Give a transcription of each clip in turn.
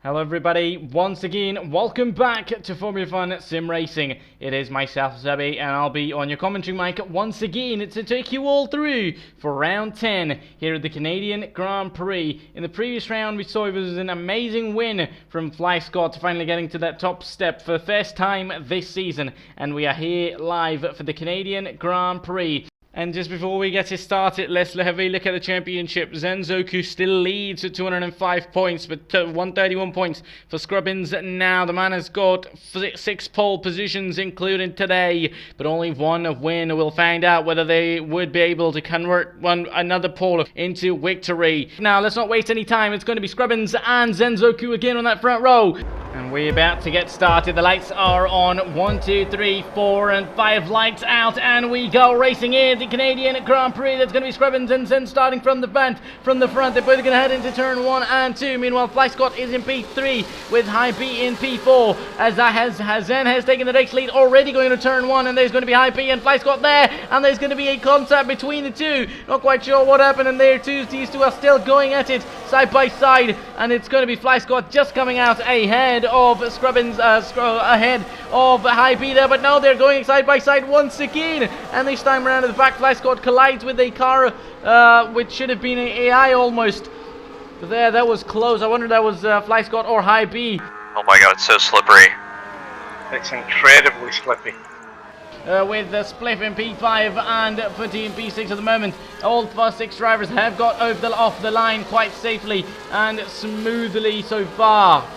Hello everybody, once again, welcome back to Formula Fun Sim Racing. It is myself, Zebby, and I'll be on your commentary mic once again to take you all through for round 10 here at the Canadian Grand Prix. In the previous round, we saw it was an amazing win from Fly Scott, finally getting to that top step for the first time this season. And we are here live for the Canadian Grand Prix. And just before we get it started, let's have a look at the championship. Zenzoku still leads at 205 points, but 131 points for Scrubbins now. The man has got 6 pole positions, including today, but only one win. We'll find out whether they would be able to convert another pole into victory. Now, let's not waste any time. It's going to be Scrubbins and Zenzoku again on that front row. And we're about to get started. The lights are on. 1, 2, 3, 4, and 5 lights out, and we go racing in the Canadian Grand Prix. That's going to be Scrubbins and Zen starting from the front. They're both going to head into turn 1 and 2. Meanwhile, Fly Scott is in P3 with High B in P4. As Zen has taken the race lead already going to turn 1, and there's going to be High B and Fly Scott there, and there's going to be a contact between the two. Not quite sure what happened in there too. These two are still going at it side by side, and it's going to be Fly Scott just coming out ahead of Scrubbins, ahead of High B there, but now they're going side by side once again, and this time around at the back, Fly Scott collides with a car which should have been an AI almost. There, that was close. I wonder if that was Fly Scott or High B. Oh my god, it's so slippery. It's incredibly slippy. With the Spliff in P5 and Footy in P6 at the moment. All first 6 drivers have got off the line quite safely and smoothly so far.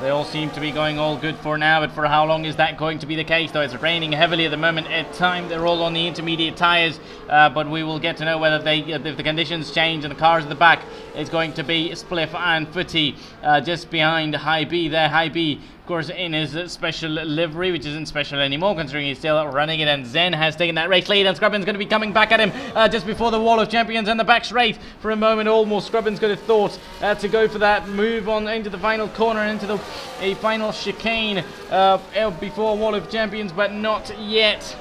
They all seem to be going all good for now, but for how long is that going to be the case, though? It's raining heavily at the moment. At time, they're all on the intermediate tyres, but we will get to know whether if the conditions change and the cars at the back, it's going to be Spliff and Footy just behind High B there. High B, of course, in his special livery, which isn't special anymore considering he's still running it, and Zen has taken that race lead, and Scrubbins going to be coming back at him just before the wall of champions, and the back straight for a moment almost. Scrubbins could have thought to go for that move on into the final corner and into a final chicane before wall of champions, but not yet.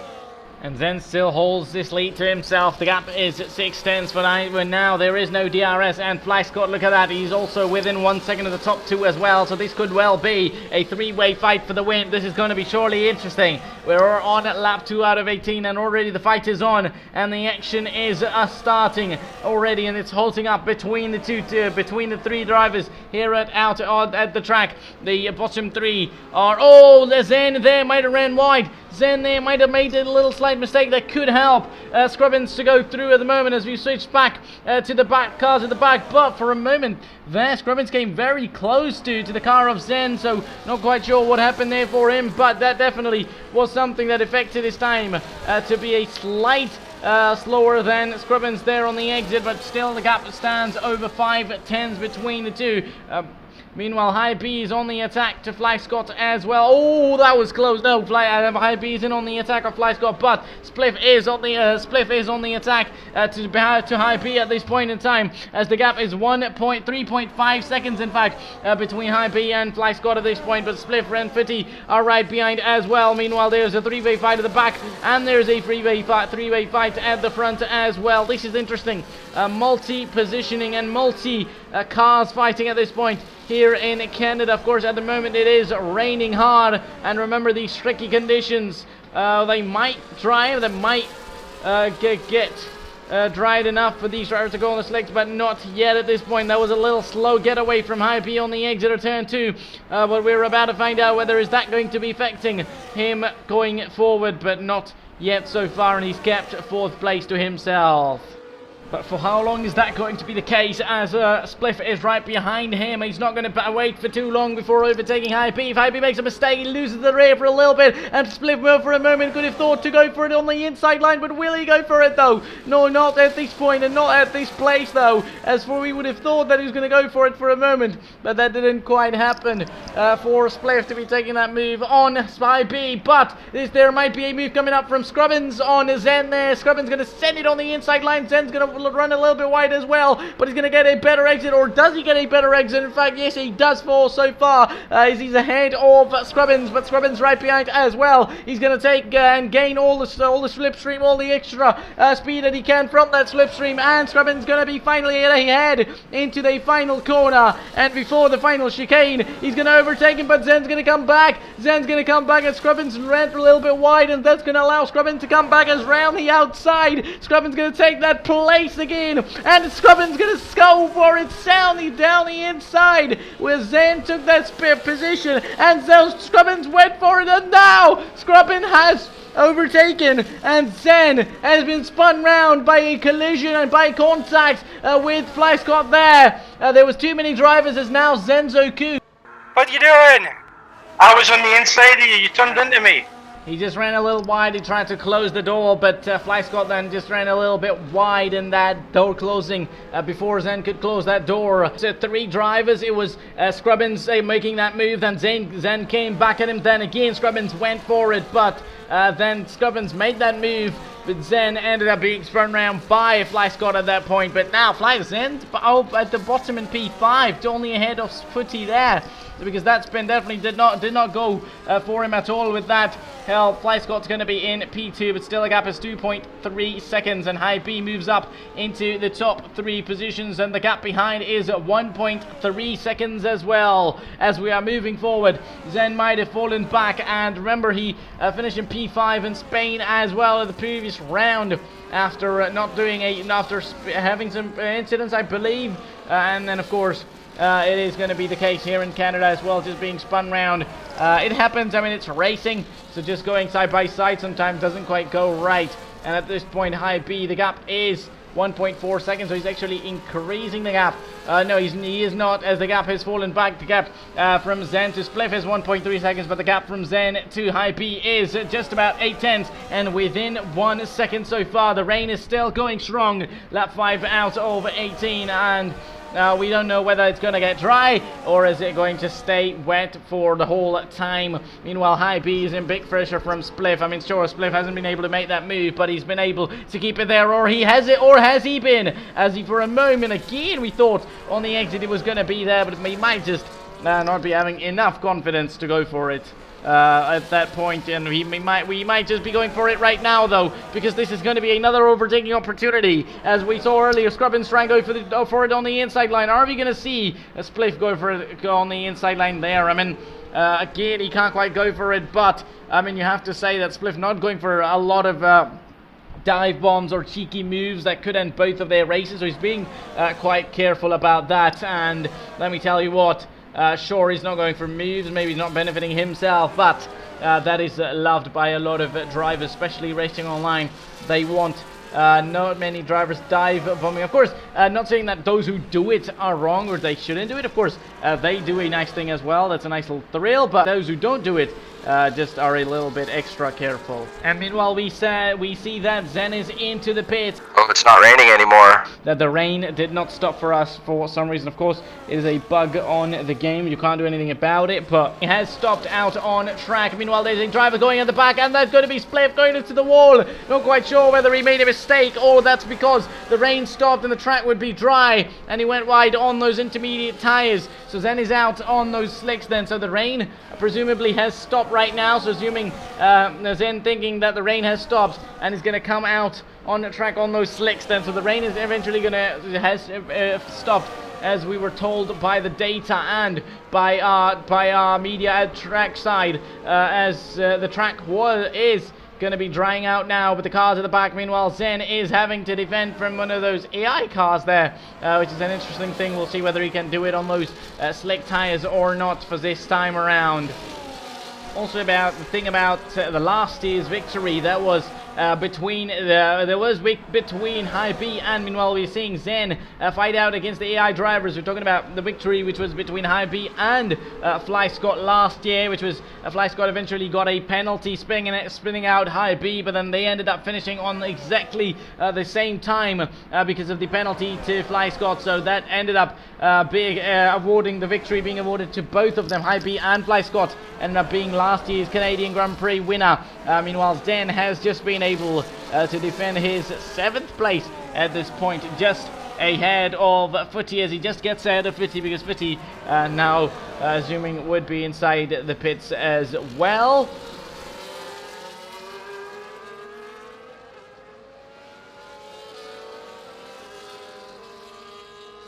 And Zen still holds this lead to himself. The gap is 6/10 for now. There is no DRS, and Fly Scott, look at that. He's also within 1 second of the top 2 as well. So this could well be a 3-way fight for the win. This is going to be surely interesting. We're on lap 2 out of 18, and already the fight is on, and the action is starting already, and it's halting up between the between the 3 drivers here at the track. The bottom 3 are Zen there might have ran wide. Zen there might have made a little slight mistake that could help Scrubbins to go through at the moment as we switch back to the back cars at the back. But for a moment there, Scrubbins came very close to the car of Zen, so not quite sure what happened there for him, but that definitely was something that affected his time to be a slight slower than Scrubbins there on the exit, but still the gap stands over 5/10 between the two. Meanwhile, High B is on the attack to Fly Scott as well. Oh, that was close. No, High B is in on the attack of Fly Scott, but Spliff is on the attack to High B at this point in time, as the gap is 3.5 seconds, in fact, between High B and Fly Scott at this point. But Spliff and Footy are right behind as well. Meanwhile, there's a 3-way fight at the back, and there's a 3-way fight at the front as well. This is interesting. Multi-positioning and multi-cars fighting at this point here in Canada. Of course, at the moment it is raining hard, and remember these tricky conditions. They might get dried enough for these drivers to go on the slicks, but not yet at this point. That was a little slow getaway from High B on the exit of turn 2, but we're about to find out whether is that going to be affecting him going forward, but not yet so far, and he's kept 4th place to himself. But for how long is that going to be the case, as Spliff is right behind him? He's not going to wait for too long before overtaking High B. If High B makes a mistake, he loses the rear for a little bit, and Spliff for a moment could have thought to go for it on the inside line, but will he go for it though? No, not at this point, and not at this place though, as for we would have thought that he was going to go for it for a moment, but that didn't quite happen for Spliff to be taking that move on High B. But there might be a move coming up from Scrubbins on Zen there. Scrubbins going to send it on the inside line. Zen's going to run a little bit wide as well, but he's going to get a better exit, or does he get a better exit? In fact, yes, he does for so far, as he's ahead of Scrubbins, but Scrubbins right behind as well. He's going to take and gain all the slipstream, all the extra speed that he can from that slipstream, and Scrubbins going to be finally ahead into the final corner, and before the final chicane, he's going to overtake him, but Zen's going to come back. Zen's going to come back, and Scrubbins ran a little bit wide, and that's going to allow Scrubbins to come back as round the outside. Scrubbins going to take that place again, and Scrubbins going to go for it soundly down the inside, where Zen took that position, and so Scrubbins went for it, and now Scrubbins has overtaken, and Zen has been spun round by a collision and by contact with FlyScott there. There was too many drivers as now Zenzoku. What are you doing? I was on the inside of you. You turned into me. He just ran a little wide. He tried to close the door, but FlyScott then just ran a little bit wide in that door closing before Zen could close that door. So 3 drivers. It was Scrubbins making that move. Then Zen came back at him. Then again, Scrubbins went for it, but then Scrubbins made that move. But Zen ended up being spun around by FlyScott at that point. But now Zen's at the bottom in P5, only ahead of Footy there, because that spin definitely did not go for him at all with that. Hell, FlyScott's going to be in P2, but still a gap is 2.3 seconds, and High B moves up into the top 3 positions, and the gap behind is 1.3 seconds as well. As we are moving forward, Zen might have fallen back, and remember he finished in P5 in Spain as well in the previous round after after having some incidents, I believe, and then of course it is going to be the case here in Canada as well, just being spun round. It happens, I mean, it's racing, so just going side by side sometimes doesn't quite go right. And at this point, High B, the gap is 1.4 seconds, so he's actually increasing the gap. No, he is not, as the gap has fallen back. The gap from Zen to Spliff is 1.3 seconds, but the gap from Zen to High B is just about 0.8, and within 1 second so far. The rain is still going strong. Lap 5 out of 18, and we don't know whether it's going to get dry or is it going to stay wet for the whole time. Meanwhile, High B is in big pressure from Spliff. I mean, sure, Spliff hasn't been able to make that move, but he's been able to keep it there, or he has it, or has he been? As he, for a moment again, we thought on the exit it was going to be there, but he might just not be having enough confidence to go for it at that point, and we might just be going for it right now, though, because this is going to be another overtaking opportunity. As we saw earlier, Scrubbins trying to go for it on the inside line. Are we going to see a Spliff go on the inside line there? I mean, again, he can't quite go for it, but I mean, you have to say that Spliff not going for a lot of dive bombs or cheeky moves that could end both of their races, so he's being quite careful about that. And let me tell you what, sure, he's not going for moves, maybe he's not benefiting himself, but that is loved by a lot of drivers, especially racing online. They want not many drivers dive bombing. Of course, not saying that those who do it are wrong or they shouldn't do it. Of course, they do a nice thing as well. That's a nice little thrill, but those who don't do it just are a little bit extra careful. And meanwhile, we see that Zen is into the pits. Oh, it's not raining anymore. That the rain did not stop for us for some reason. Of course, it is a bug on the game. You can't do anything about it, but it has stopped out on track. Meanwhile, there's a driver going at the back, and that's going to be Spliff going into the wall. Not quite sure whether he made a mistake or that's because the rain stopped and the track would be dry, and he went wide on those intermediate tires. So Zen is out on those slicks then. So the rain presumably has stopped right now. So assuming Zen thinking that the rain has stopped and is going to come out on the track on those slicks then. So the rain is eventually going to has stopped, as we were told by the data and by our media at trackside, as the track is going to be drying out now with the cars at the back. Meanwhile, Zen is having to defend from one of those AI cars there, which is an interesting thing. We'll see whether he can do it on those slick tires or not for this time around. Also, about the thing about the last year's victory, that was between High B and meanwhile we're seeing Zen fight out against the AI drivers. We're talking about the victory which was between High B and FlyScott last year, which was FlyScott eventually got a penalty spinning out High B, but then they ended up finishing on exactly the same time because of the penalty to FlyScott. So that ended up awarding the victory, being awarded to both of them. High B and FlyScott ended up being last year's Canadian Grand Prix winner. Meanwhile, Zen has just been able to defend his 7th place at this point, just ahead of Footy, as he just gets ahead of Footy, because Footy now assuming would be inside the pits as well.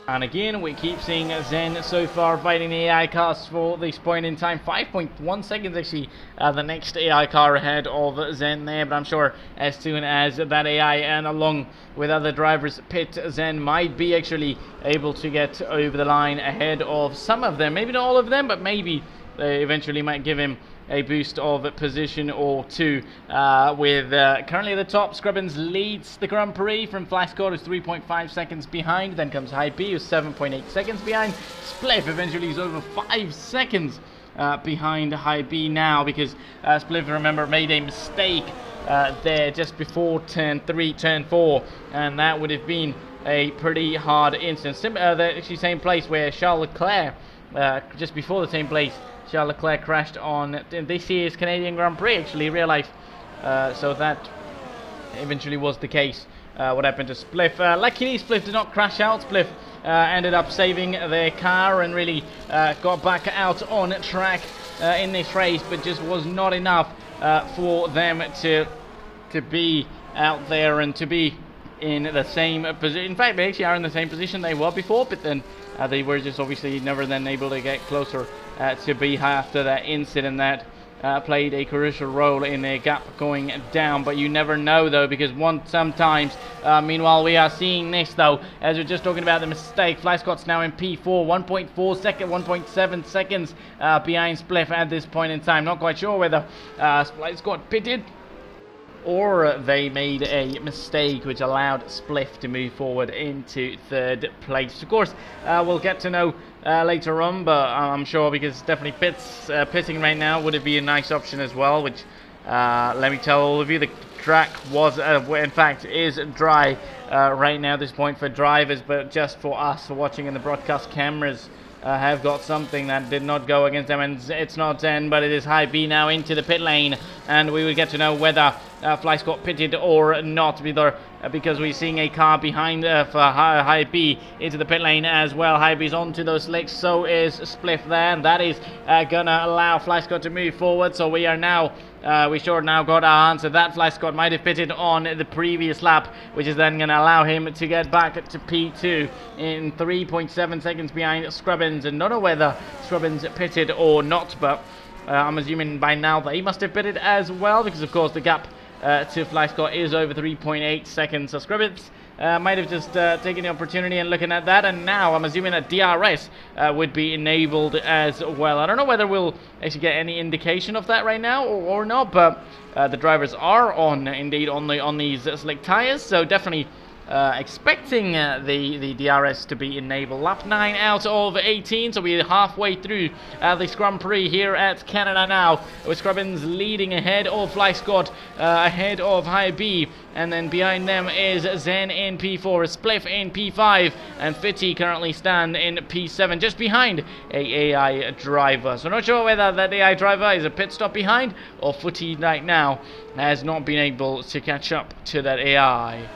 And again, we keep seeing Zen so far fighting the AI cars for this point in time. 5.1 seconds actually, the next AI car ahead of Zen there. But I'm sure as soon as that AI and along with other drivers pit, Zen might be actually able to get over the line ahead of some of them. Maybe not all of them, but maybe they eventually might give him a boost of position or two. With currently at the top, Scrubbins leads the Grand Prix from Flyscott, who's 3.5 seconds behind. Then comes High B, who's 7.8 seconds behind. Spliff eventually is over 5 seconds behind High B now, because Spliff, remember, made a mistake there just before turn 3, turn 4, and that would have been a pretty hard instance. They're actually same place where Charles Leclerc, just before the same place, Charles Leclerc crashed on this year's Canadian Grand Prix, actually, real life. So that eventually was the case. What happened to Spliff? Luckily, Spliff did not crash out. Spliff ended up saving their car and really got back out on track in this race, but just was not enough for them to be out there and to be in the same position. In fact, they actually are in the same position they were before, but then they were just obviously never then able to get closer to be after that incident that played a crucial role in their gap going down. But you never know, though, because sometimes meanwhile we are seeing this, though, as we're just talking about the mistake. Flyscott's now in P4, 1.7 seconds behind Spliff at this point in time. Not quite sure whether Flyscott pitted or they made a mistake which allowed Spliff to move forward into 3rd place. Of course, we'll get to know later on, but I'm sure, because definitely pitting right now would be a nice option as well, which let me tell all of you, the track was in fact is dry right now at this point for drivers, but just for us for watching in the broadcast cameras have got something that did not go against them, and it's not Zen, but it is High B now into the pit lane, and we will get to know whether Flyscott pitted or not, because we're seeing a car behind for High B into the pit lane as well. High B's onto those slicks, so is Spliff there, and that is gonna allow Flyscott to move forward. So we are now we sure now got our answer that Flyscott might have pitted on the previous lap, which is then going to allow him to get back to P2 in 3.7 seconds behind Scrubbins. And not know whether Scrubbins pitted or not, but I'm assuming by now that he must have pitted as well, because of course the gap to Flyscott is over 3.8 seconds. So Scrubbins might have just taken the opportunity and looking at that, and now I'm assuming that DRS would be enabled as well. I don't know whether we'll actually get any indication of that right now or not, but the drivers are indeed on these slick tires, so definitely expecting the DRS to be enabled. Lap 9 out of 18, so we're halfway through this Grand Prix here at Canada now, with Scrubbins leading ahead of Flyscott, ahead of High B, and then behind them is Zen in P4, Spliff in P5, and Fitty currently stand in P7, just behind a AI driver. So not sure whether that AI driver is a pit stop behind, or Footy right now has not been able to catch up to that AI.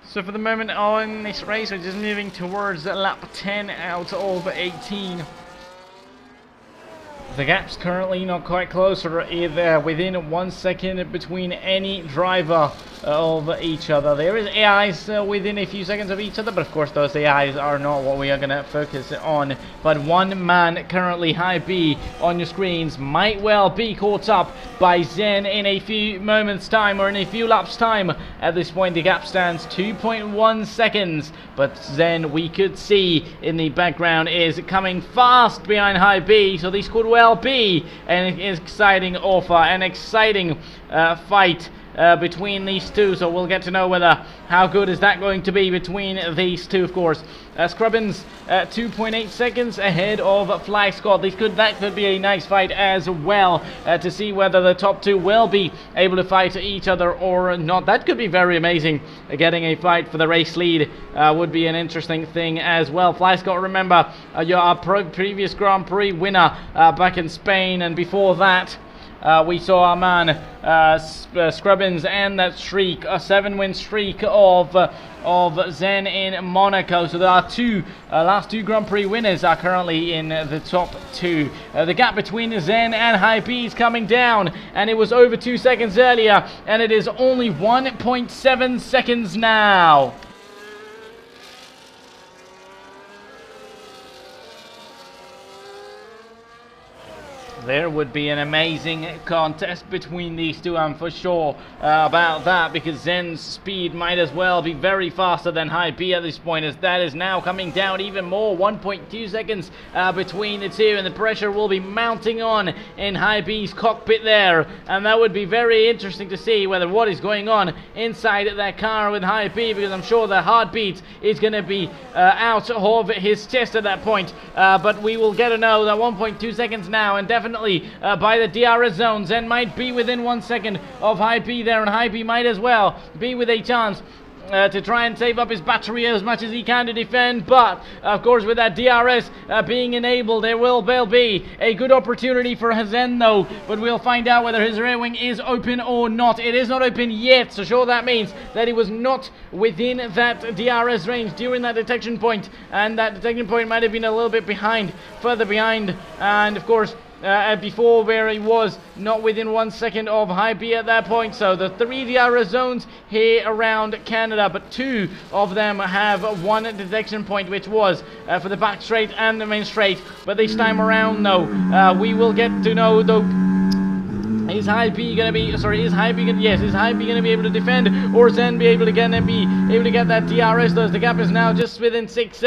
So for the moment on this race, we're just moving towards lap 10 out of 18. The gap's currently not quite close, or either within 1 second between any driver of each other. There is AIs within a few seconds of each other, but of course those AIs are not what we are going to focus on. But one man currently, High B, on your screens might well be caught up by Zen in a few moments time, or in a few laps time. At this point the gap stands 2.1 seconds, but Zen, we could see in the background, is coming fast behind High B, so this could well be an exciting offer, an exciting fight between these two, so we'll get to know whether how good is that going to be between these two, of course. Scrubbins 2.8 seconds ahead of Fly Scott. That could be a nice fight as well, to see whether the top two will be able to fight each other or not. That could be very amazing. Getting a fight for the race lead would be an interesting thing as well. Fly Scott, remember, you're our previous Grand Prix winner back in Spain, and before that we saw our man Scrubbins and that streak, a 7-win streak of Zen in Monaco. So there are last two Grand Prix winners are currently in the top two. The gap between Zen and Hy-B is coming down, and it was over 2 seconds earlier, and it is only 1.7 seconds now. There would be an amazing contest between these two, I'm for sure about that, because Zen's speed might as well be very faster than Hy-B at this point, as that is now coming down even more. 1.2 seconds between the two, and the pressure will be mounting on in Hy-B's cockpit there, and that would be very interesting to see what is going on inside that car with Hy-B, because I'm sure the heartbeat is going to be out of his chest at that point, but we will get to know that 1.2 seconds now, and definitely by the DRS zone, Zen might be within 1 second of Hy-B there, and Hy-B might as well be with a chance to try and save up his battery as much as he can to defend. But of course, with that DRS being enabled, there will be a good opportunity for Zen though, but we'll find out whether his rear wing is open or not. It is not open yet, so sure, that means that he was not within that DRS range during that detection point, and that detection point might have been a little bit further behind, and of course before, where he was not within 1 second of Hy-B at that point. So the 3 DRS zones here around Canada, but 2 of them have 1 detection point, which was for the back straight and the main straight. But this time around, no, we will get to know though. Is Hy-B gonna be able to defend, or Zen be able to get that DRS? Though the gap is now just within 6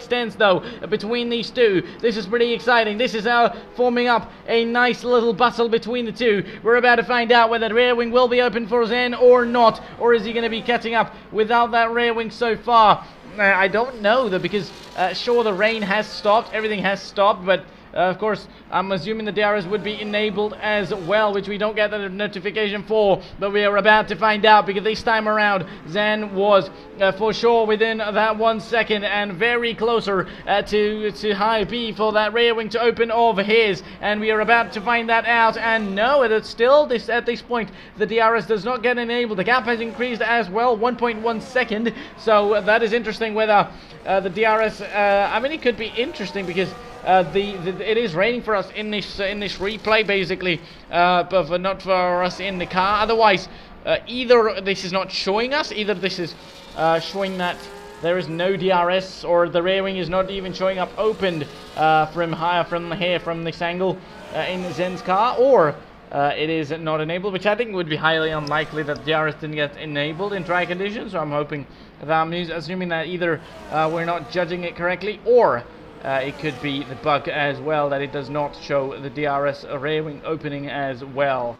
tenths though between these two. This is pretty exciting. This is now forming up a nice little battle between the two. We're about to find out whether the rear wing will be open for Zen or not, or is he going to be catching up without that rear wing so far? I don't know though, because sure, the rain has stopped, everything has stopped, but of course, I'm assuming the DRS would be enabled as well, which we don't get the notification for, but we are about to find out, because this time around, Zen was for sure within that 1 second and very closer to Hy-B for that rear wing to open of his, and we are about to find that out. And no, it's still at this point, the DRS does not get enabled. The gap has increased as well, 1.1 second, so that is interesting whether the DRS, I mean, it could be interesting because it is raining for us in this replay basically, but not for us in the car. Otherwise, either this is not showing us, either this is showing that there is no DRS, or the rear wing is not even showing up opened from this angle in Zen's car, or it is not enabled, which I think would be highly unlikely that DRS didn't get enabled in dry conditions. So I'm hoping that I'm assuming that either we're not judging it correctly, or it could be the bug as well, that it does not show the DRS rear wing opening as well.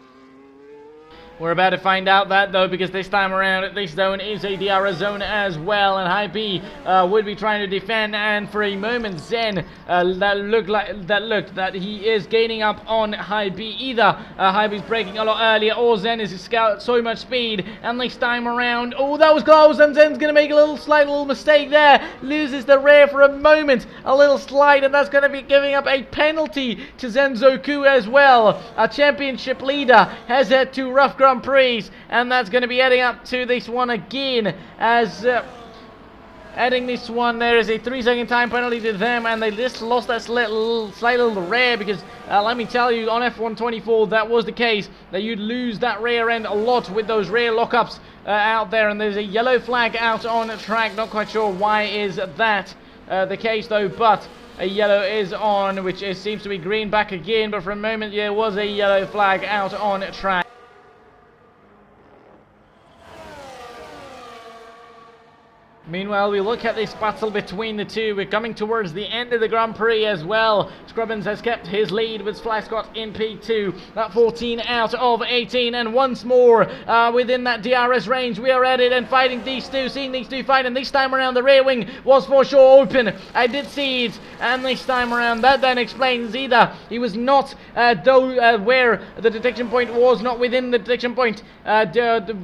We're about to find out that though, because this time around this zone is a DRS zone as well, and Hy-B would be trying to defend, and for a moment Zen that looked that he is gaining up on Hy-B. Either Hy-B's braking a lot earlier, or Zen is scout so much speed, and this time around, oh, that was close, and Zen's gonna make a slight little mistake there, loses the rear for a moment, a little slide, and that's gonna be giving up a penalty to Zenzoku as well. Our championship leader has had 2 rough Grand Prix, and that's going to be adding up to this one again, as adding this one, there is a 3-second time penalty to them, and they just lost that slight little rear, because let me tell you, on F124 that was the case, that you'd lose that rear end a lot with those rear lockups out there. And there's a yellow flag out on track, not quite sure why is that the case though, but a yellow is on, which seems to be green back again, but for a moment there was a yellow flag out on track. Meanwhile, we look at this battle between the two. We're coming towards the end of the Grand Prix as well. Scrubbins has kept his lead with Flyscott in P2. That 14 out of 18. And once more, within that DRS range, we are at it and fighting these two. Seeing these two fight. And this time around, the rear wing was for sure open. I did see it. And this time around, that then explains either he was not where the detection point was, not within the detection point,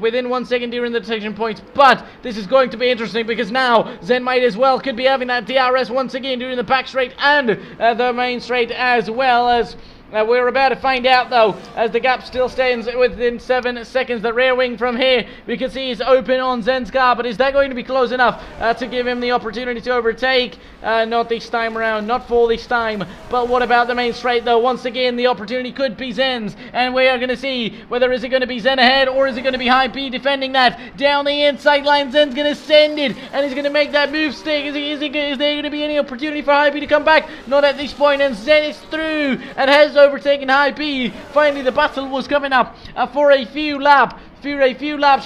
within 1 second during the detection point. But this is going to be interesting, because now Zen might as well could be having that DRS once again during the back straight and the main straight, as well as we're about to find out, though, as the gap still stands within 7 seconds. The rear wing from here, we can see is open on Zen's car, but is that going to be close enough to give him the opportunity to overtake? Not this time around, not for this time. But what about the main straight, though? Once again, the opportunity could be Zen's, and we are going to see whether is it going to be Zen ahead, or is it going to be High B defending that down the inside line. Zen's going to send it, and he's going to make that move stick. Is there going to be any opportunity for High B to come back? Not at this point, and Zen is through and has overtaken High B. Finally, the battle was coming up for a few laps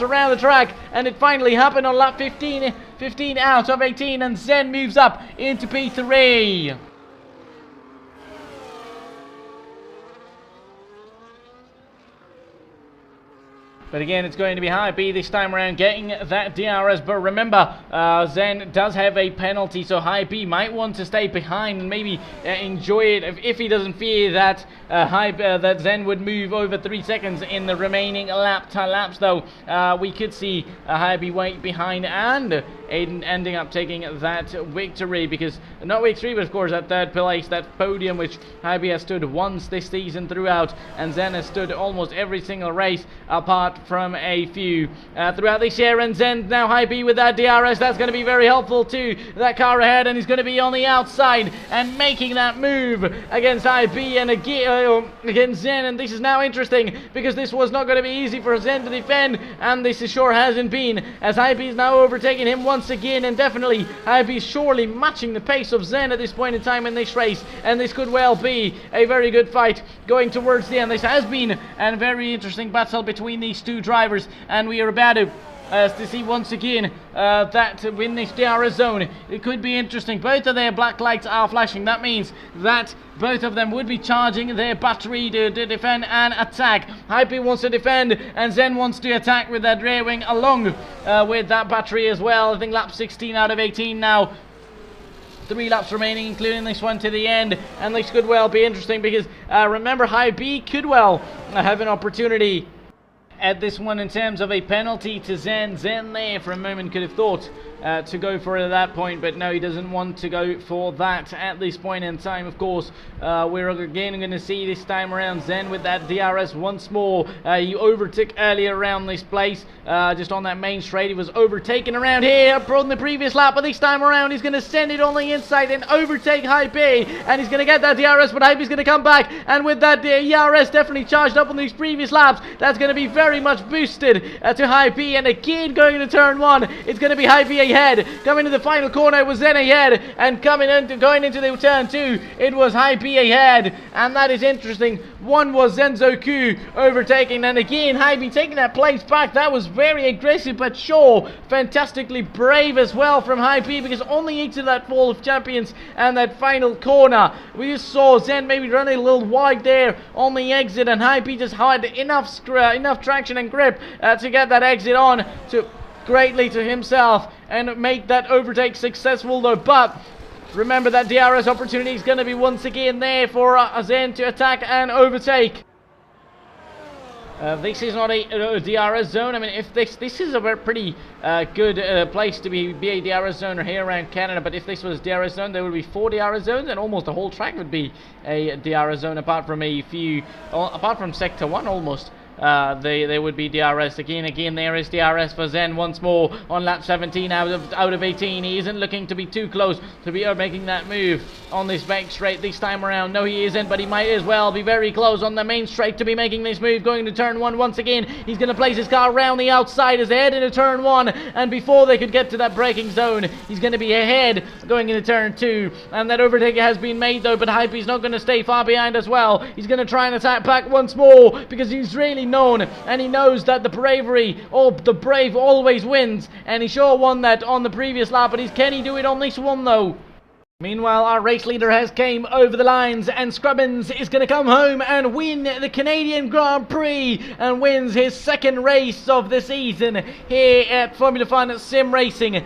around the track, and it finally happened on lap 15 out of 18, and Zen moves up into P3. But again, it's going to be High B this time around getting that DRS. But remember, Zen does have a penalty, so High B might want to stay behind and maybe enjoy it if he doesn't fear that that Zen would move over 3 seconds in the remaining laps. Though we could see High B wait behind, and Aiden ending up taking that victory, because not victory, but of course that third place, that podium which High B has stood once this season throughout, and Zen has stood almost every single race apart from a few throughout this year. And Zen now High B with that DRS. That's going to be very helpful to that car ahead, and he's going to be on the outside and making that move against High B and against Zen. And this is now interesting, because this was not going to be easy for Zen to defend, and this sure hasn't been, as High B is now overtaking him once again, and definitely High B surely matching the pace of Zen at this point in time in this race, and this could well be a very good fight going towards the end. This has been a very interesting battle between these two drivers, and we are about to see once again that in this DRS zone, it could be interesting. Both of their black lights are flashing. That means that both of them would be charging their battery to defend and attack. High B wants to defend, and Zen wants to attack with that rear wing along with that battery as well. I think lap 16 out of 18 now. 3 laps remaining, including this one to the end, and this could well be interesting, because remember, High B could well have an opportunity at this one in terms of a penalty to Zen. Zen there for a moment could have thought to go for it at that point, but no, he doesn't want to go for that at this point in time. Of course, we're again going to see this time around Zen with that DRS once more. He overtook earlier around this place, just on that main straight. He was overtaken around here on the previous lap, but this time around he's going to send it on the inside and overtake High B, and he's going to get that DRS, but High B's going to come back, and with that DRS definitely charged up on these previous laps, that's going to be very much boosted to High B. And again, going into turn 1, it's going to be High B ahead. Coming to the final corner, it was Zen ahead, and going into the turn 2, it was High B ahead, and that is interesting. One was Zenzoku overtaking, and again High B taking that place back. That was very aggressive, but sure, fantastically brave as well from High B, because only into that fall of champions and that final corner, we just saw Zen maybe running a little wide there on the exit, and High B just had enough traction and grip to get that exit on to greatly to himself and make that overtake successful, though. But remember, that DRS opportunity is going to be once again there for Zen to attack and overtake. This is not a DRS zone. I mean, if this is a pretty good place to be a DRS zone here around Canada, but if this was DRS zone, there would be 4 DRS zones, and almost the whole track would be a DRS zone, apart from Sector 1 almost. They would be DRS again. There is DRS for Zen once more on lap 17 out of 18. He isn't looking to be too close to be making that move on this back straight this time around. No, he isn't, but he might as well be very close on the main straight to be making this move. Going to turn 1 once again. He's going to place his car around the outside as they head into turn 1, and before they could get to that braking zone, he's going to be ahead going into turn 2, and that overtake has been made, though. But High B's not going to stay far behind as well. He's going to try and attack back once more, because he's really known, and he knows that the bravery, or the brave always wins, and he sure won that on the previous lap, but can he do it on this one though? Meanwhile, our race leader has came over the lines, and Scrubbins is going to come home and win the Canadian Grand Prix and wins his second race of the season here at Formula Fun Sim Racing.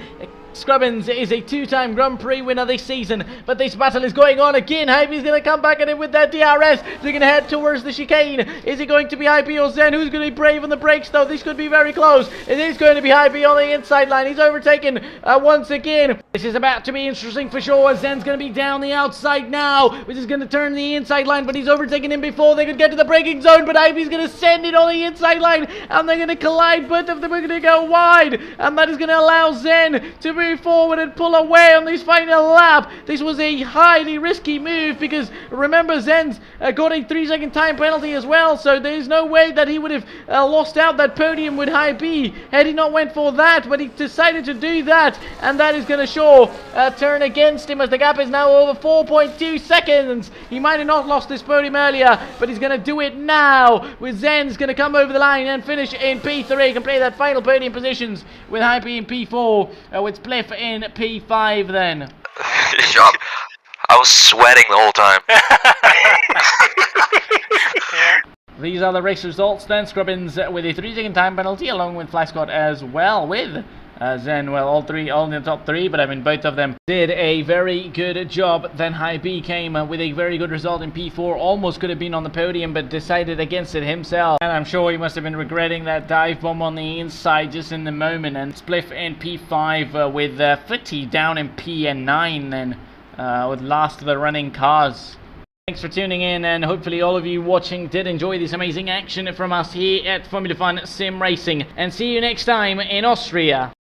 Scrubbins is a two-time Grand Prix winner this season, but this battle is going on again. Hype's going to come back at him with that DRS. They're going to head towards the chicane. Is it going to be Hype or Zen? Who's going to be brave on the brakes, though? This could be very close. It is going to be Hype on the inside line. He's overtaken once again. This is about to be interesting for sure. Zen's going to be down the outside now, which is going to turn the inside line, but he's overtaken him before they could get to the braking zone, but Hype's going to send it on the inside line, and they're going to collide. Both of them are going to go wide, and that is going to allow Zen to move forward and pull away on this final lap. This was a highly risky move because remember Zen's got a 3-second time penalty as well, so there's no way that he would have lost out that podium with High B had he not went for that, but he decided to do that, and that is going to sure turn against him as the gap is now over 4.2 seconds. He might have not lost this podium earlier, but he's going to do it now with Zen's going to come over the line and finish in P3, can play that final podium positions with High B in P4 with Spliff in P5 then. Job. I was sweating the whole time. These are the race results then. Scrubbins with a 3-second time penalty along with Flyscott as well with Zen, well, all in the top 3, but I mean both of them did a very good job. Then High B came with a very good result in P4, almost could have been on the podium but decided against it himself, and I'm sure he must have been regretting that dive bomb on the inside just in the moment. And Spliff in P5 with Footy down in P9 then with last of the running cars. Thanks for tuning in, and hopefully all of you watching did enjoy this amazing action from us here at Formula Fun Sim Racing, and see you next time in Austria.